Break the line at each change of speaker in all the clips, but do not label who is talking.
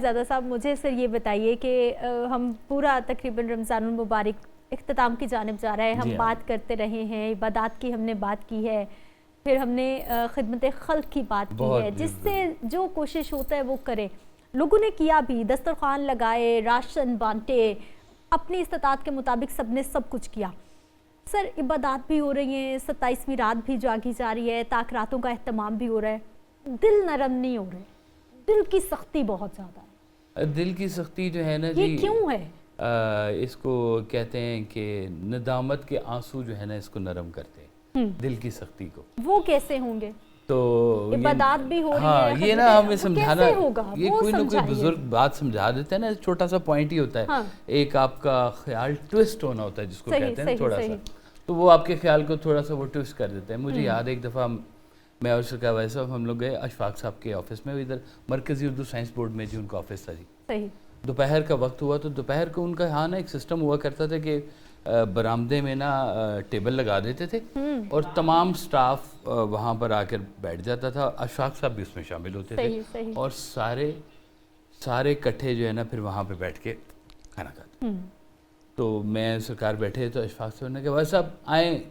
साहिबजादा साहब, मुझे सर ये बताइए कि हम पूरा तकरीबन रमज़ानुल मुबारक इख्तिताम की जानिब जा रहे हैं। हम बात करते रहे हैं, इबादत की हमने बात की है, फिर हमने खिदमत खल्क की बात की है, जिससे जो कोशिश होता है वो करें। लोगों ने किया भी, दस्तरखान लगाए, राशन बांटे, अपनी इस्तात के मुताबिक सबने सब कुछ किया। सर इबादत भी हो रही हैं, 27वीं रात भी जागी जा रही है, ताकरातों का अहतमाम भी हो रहा है, दिल नरम नहीं हो रहे, दिल की सख्ती बहुत ज़्यादा है।
दिल की सख्ती जो है ना जी,
ये क्यों है?
इसको कहते हैं कि नदामत के आंसू जो है ना इसको नरम करते हैं, दिल की सख्ती को।
वो कैसे होंगे?
तो
इबादत भी हो रही है,
ये ना हमें समझाना, ये कोई ना कोई बुजुर्ग बात समझा देते हैं ना, छोटा सा पॉइंट ही होता है। हाँ। एक आपका ख्याल ट्विस्ट होना होता है जिसको कहते हैं थोड़ा सा, तो वो आपके ख्याल को थोड़ा सा वो ट्विस्ट कर देते हैं। मुझे याद है एक दफ़ा मैं और सरकार भाई साहब हम लोग गए अशफाक साहब के ऑफिस में, इधर मरकज़ी उर्दू साइंस बोर्ड में जी उनका ऑफिस था जी। दोपहर का वक्त हुआ तो दोपहर को उनका यहाँ ना एक सिस्टम हुआ करता था कि बरामदे में ना टेबल लगा देते थे और तमाम स्टाफ वहाँ पर आकर बैठ जाता था। अशफाक साहब भी उसमें शामिल होते थे और सारे इकट्ठे जो है ना फिर वहाँ पे बैठ के खाना खाते। तो मैं सरकार बैठे तो अशफाक साहब ने कहा भाई साहब आए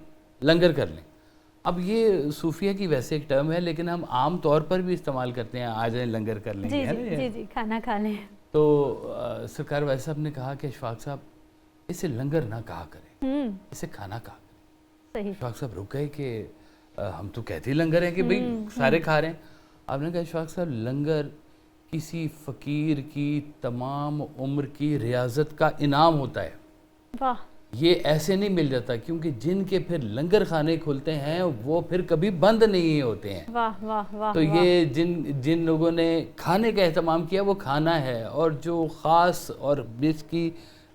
लंगर कर लें। अब ये सूफिया की वैसे एक टर्म है लेकिन हम आम तौर पर भी इस्तेमाल करते हैं, आ जाए लंगर कर लेंगे, है ना
जी, खाना खा लें।
तो सरकार भाई साहब ने कहा कि अशफाक साहब इसे लंगर ना कहा करें, इसे खाना कहा करें। अशफाक साहब रुक गए कि हम तो कहते ही लंगर हैं कि भाई सारे खा रहे हैं। आपने कहा अशफाक साहब लंगर किसी फ़कीर की तमाम उम्र की रियाजत का इनाम होता है।
वाह।
ये ऐसे नहीं मिल जाता, क्योंकि जिनके फिर लंगर खाने खुलते हैं वो फिर कभी बंद नहीं होते हैं।
वाह वाह वाह।
तो ये जिन लोगों ने खाने का एहतमाम किया वो खाना है, और जो ख़ास और जिसकी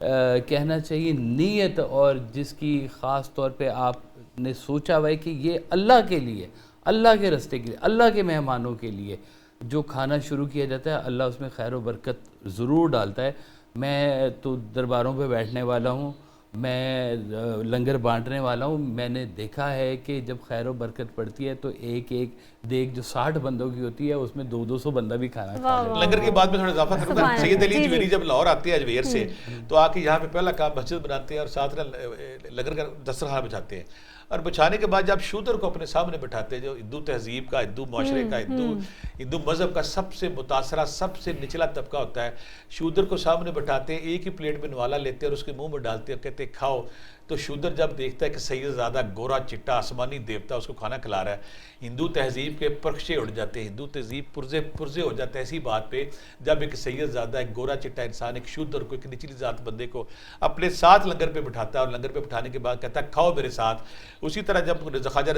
कहना चाहिए नीयत और जिसकी ख़ास तौर पे आपने सोचा हुआ है कि ये अल्लाह के लिए, अल्लाह के रास्ते के लिए, अल्लाह के मेहमानों के लिए जो खाना शुरू किया जाता है, अल्लाह उसमें खैर व बरकत ज़रूर डालता है। मैं तो दरबारों पे बैठने वाला हूँ, मैं लंगर बांटने वाला हूँ। मैंने देखा है कि जब खैर व बरकत पड़ती है तो एक एक देख जो 60 बंदों की होती है उसमें 200-200 बंदा भी खाना खा लेता है।
लंगर की बात में थोड़ा इजाफा करूँगा। सैयद अली जवेरी जब लाहौर आते हैं अजमेर से, तो आके यहाँ पे पहला काम मस्जिद बनाते हैं और साथ में लंगर का दस्तरखान बिछाते हैं, और बिछाने के बाद जब शूदर को अपने सामने बिठाते हैं, जो हिंदू तहजीब का, हिंदू माशरे का, हिंदू मज़हब का सबसे मुतासरा सबसे निचला तबका होता है, शूदर को सामने बिठाते हैं, एक ही प्लेट में नवाला लेते हैं और उसके मुंह में डालते हैं, कहते हैं खाओ। तो शूदर जब देखता है कि सैयदज़ादा गोरा चिट्टा आसमानी देवता उसको खाना खिला रहा है, हिंदू तहजीब के परखचे उड़ जाते हैं, हिंदू तहजीब पुरजे हो जाते हैं ऐसी बात पे, जब एक सैयदज़ादा, एक गोरा चिट्टा इंसान एक शूदर को, एक निचली जात बंदे को अपने साथ लंगर पे बिठाता है और लंगर पे बिठाने के बाद कहता है खाओ मेरे साथ। उसी तरह जब ख्वाजा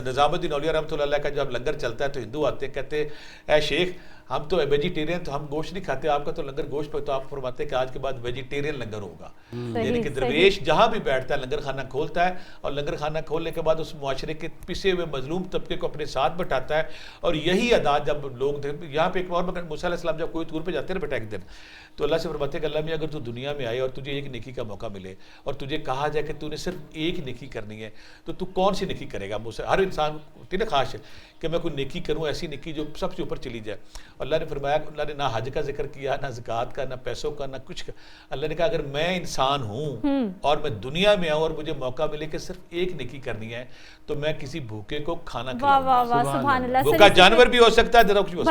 निज़ामुद्दीन औलिया रहमतुल्लाह का जब लंगर चलता है तो हिंदू आते हैं, कहते हैं ऐ शेख हम तो वेजिटेरियन, तो हम गोश्त नहीं खाते, आपका तो लंगर गोश्त पे, तो आप फरमाते हैं कि आज के बाद वेजिटेरियन लंगर होगा। यानी कि दरवेश जहाँ भी बैठता है लंगर खाना खोलता है, और लंगर खाना खोलने के बाद उस मुआशरे के पिसे हुए मजलूम तबके को अपने साथ बैठाता है। और यही अदा जब लोग यहाँ पे एक और मूसा अलैहिस्सलाम जब कोई टूर पे जाते हैं बेटा एक दिन, तो अल्लाह से फरमाते हैं कि अल्लाह में अगर तू दुनिया में आए और तुझे एक नेकी का मौका मिले और तुझे कहा जाए कि तूने सिर्फ एक नेकी करनी है, तो तू कौन सी नेकी करेगा? मुझसे हर इंसान की ख्वाहिश है कि मैं कोई नेकी करूँ, ऐसी नेकी जो सबसे ऊपर चली जाए। अल्लाह ने फरमाया, अल्लाह ने ना हज का जिक्र किया, ना ज़कात का, ना पैसों का, ना कुछ का। अल्लाह ने कहा अगर मैं इंसान हूँ और मैं दुनिया में आऊँ और मुझे मौका मिले कि सिर्फ एक नेकी करनी है, तो मैं किसी भूखे को खाना खिलाऊंगा। भूखा जानवर भी हो सकता है, कुछ भी हो सकता है।